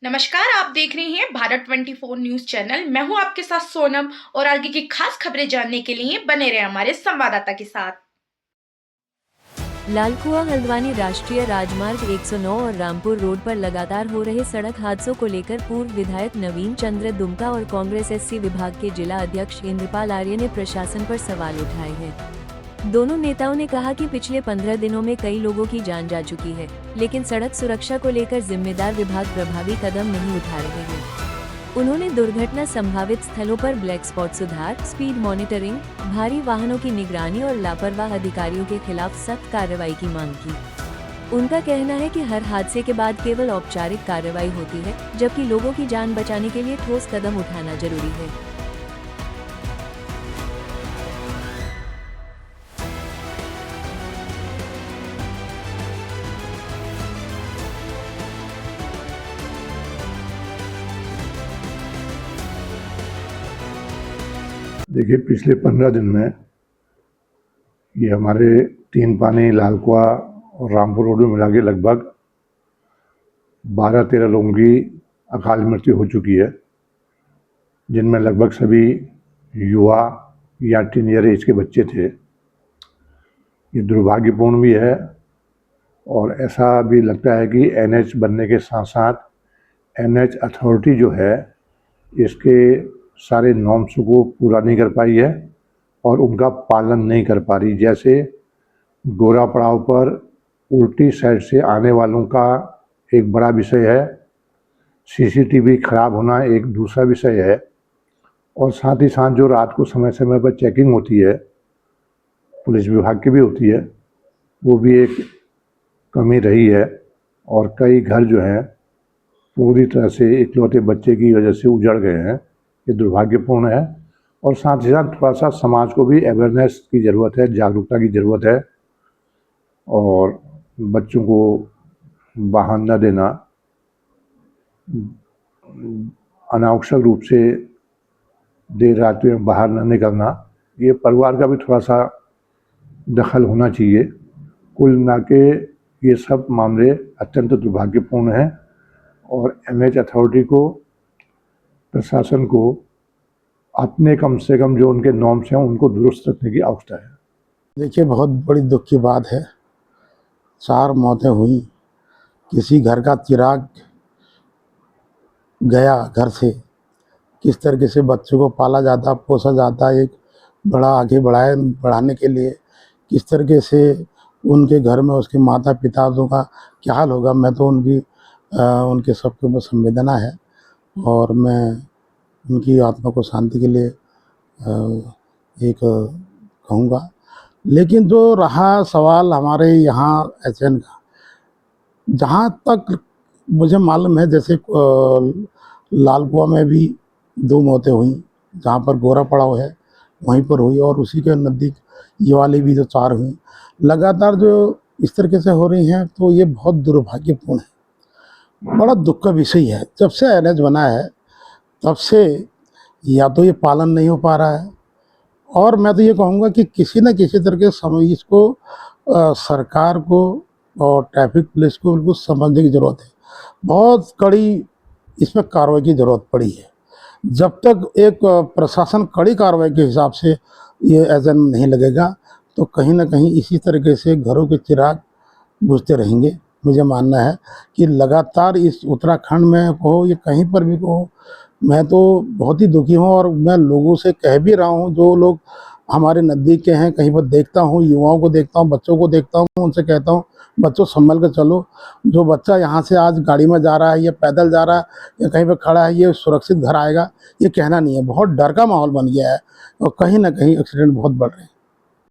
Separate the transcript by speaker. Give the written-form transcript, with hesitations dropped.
Speaker 1: नमस्कार, आप देख रहे हैं भारत 24 न्यूज़ चैनल। मैं हूं आपके साथ सोनम और आगे की खास खबरें जानने के लिए बने रहे हमारे संवाददाता के साथ।
Speaker 2: लालकुआ हल्द्वानी राष्ट्रीय राजमार्ग 109 और रामपुर रोड पर लगातार हो रहे सड़क हादसों को लेकर पूर्व विधायक नवीन चंद्र दुमका और कांग्रेस एससी विभाग के जिला अध्यक्ष इंद्रपाल आर्य ने प्रशासन पर सवाल उठाए हैं। दोनों नेताओं ने कहा कि पिछले 15 दिनों में कई लोगों की जान जा चुकी है, लेकिन सड़क सुरक्षा को लेकर जिम्मेदार विभाग प्रभावी कदम नहीं उठा रहे हैं। उन्होंने दुर्घटना संभावित स्थलों पर ब्लैक स्पॉट सुधार, स्पीड मॉनिटरिंग, भारी वाहनों की निगरानी और लापरवाह अधिकारियों के खिलाफ सख्त कार्रवाई की मांग की। उनका कहना है कि हर हादसे के बाद केवल औपचारिक कार्रवाई होती है, जबकि लोगों की जान बचाने के लिए ठोस कदम उठाना जरूरी है।
Speaker 3: देखिए, पिछले 15 दिन में ये हमारे तीन पानी, लालकुआ और रामपुर रोड में मिला के लगभग 12-13 लोगों की अकाल मृत्यु हो चुकी है, जिनमें लगभग सभी युवा या टीनेजर एज के बच्चे थे। ये दुर्भाग्यपूर्ण भी है और ऐसा भी लगता है कि एनएच बनने के साथ साथ एनएच अथॉरिटी जो है इसके सारे नॉर्म्स को पूरा नहीं कर पाई है और उनका पालन नहीं कर पा रही। जैसे गोरा पड़ाव पर उल्टी साइड से आने वालों का एक बड़ा विषय है, सीसीटीवी खराब होना एक दूसरा विषय है, और साथ ही साथ जो रात को समय समय पर चेकिंग होती है, पुलिस विभाग की भी होती है, वो भी एक कमी रही है। और कई घर जो हैं पूरी तरह से इकलौते बच्चे की वजह से उजड़ गए हैं। ये दुर्भाग्यपूर्ण है और साथ ही साथ थोड़ा सा समाज को भी अवेयरनेस की ज़रूरत है, जागरूकता की ज़रूरत है। और बच्चों को बाहर न देना, अनावश्यक रूप से देर रात में बाहर न निकलना, ये परिवार का भी थोड़ा सा दखल होना चाहिए। कुल मिला के ये सब मामले अत्यंत दुर्भाग्यपूर्ण हैं और एनएच अथॉरिटी को, प्रशासन को अपने कम से कम जो उनके नॉर्म्स हैं उनको दुरुस्त रखने की आवश्यकता है।
Speaker 4: देखिए, बहुत बड़ी दुख की बात है। 4 मौतें हुई। किसी घर का चिराग गया घर से। किस तरीके से बच्चों को पाला जाता, पोसा जाता, एक बड़ा आगे बढ़ाने के लिए किस तरीके से उनके घर में उसके माता पिता का क्या हाल होगा। मैं तो उनके सबके ऊपर संवेदना है और मैं उनकी आत्मा को शांति के लिए एक कहूँगा। लेकिन जो रहा सवाल हमारे यहाँ एचएन का, जहाँ तक मुझे मालूम है, जैसे लालकुआ में भी 2 मौतें हुई, जहाँ पर गोरा पड़ाव है वहीं पर हुई, और उसी के नज़दीक ये वाली भी जो 4 हुई। लगातार जो इस तरीके से हो रही हैं, तो ये बहुत दुर्भाग्यपूर्ण है, बड़ा दुख का विषय है। जब से एनएच बना है तब से या तो ये पालन नहीं हो पा रहा है, और मैं तो ये कहूँगा कि किसी न किसी तरीके से इसको सरकार को और ट्रैफिक पुलिस को बिल्कुल समझने की ज़रूरत है। बहुत कड़ी इसमें कार्रवाई की ज़रूरत पड़ी है। जब तक एक प्रशासन कड़ी कार्रवाई के हिसाब से ये एजेंट नहीं लगेगा, तो कहीं ना कहीं इसी तरीके से घरों के चिराग बुझते रहेंगे। मुझे मानना है कि लगातार इस उत्तराखंड में कहो या कहीं पर भी कहो, मैं तो बहुत ही दुखी हूँ। और मैं लोगों से कह भी रहा हूँ, जो लोग हमारे नज़दीक के हैं, कहीं पर देखता हूँ, युवाओं को देखता हूँ, बच्चों को देखता हूँ, उनसे कहता हूँ बच्चों संभल कर चलो। जो बच्चा यहाँ से आज गाड़ी में जा रहा है या पैदल जा रहा है या कहीं पर खड़ा है, ये सुरक्षित घर आएगा, ये कहना नहीं है। बहुत डर का माहौल बन गया है और कहीं ना कहीं एक्सीडेंट बहुत बढ़ रहे हैं।